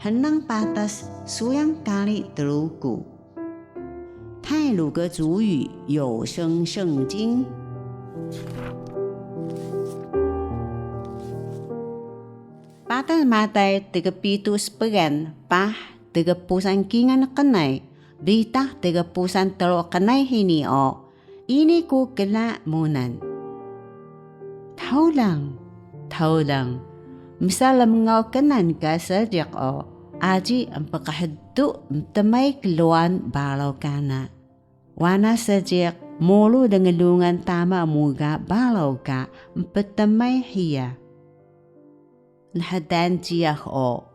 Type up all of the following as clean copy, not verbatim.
henang patas suyang kali telugu。泰鲁格族语有声圣经。Patas matay tiga pitus pegan pah tiga pusan kingan kanay bitah tiga pusan telo kanay hini o ini ku kela munan. Tahu lang misal mengau kanan ka sajak o aji ang pakahaddu mtamay keluan balaw kana. Wana sajak mulu dengan lungan tama muga balaw ka mpetamay hiya. Lahadan jiyah o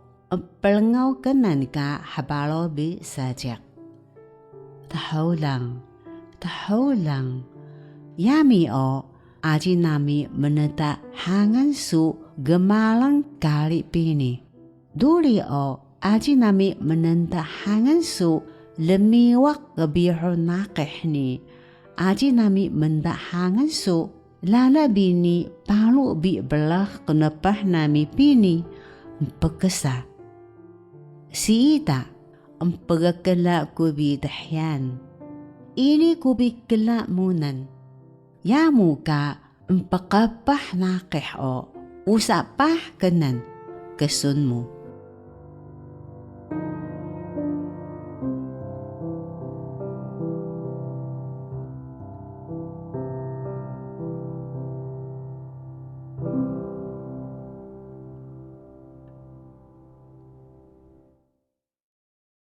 pelengau kanan ka habalo bi sajak. Tahu lang yami o aji nami meneta hangan su gemalang kali pini. Duli o aji nami menenta hangan su lemiwak gabiho nakehni. Aji nami menda hangan su lala bini palu bi belah kenapah nami pini pekesa. Si ita empagakala kubi dahyan. Ini kubi kela munan. Yamu ka empakapah nakeh o usapah kanan kesunmu.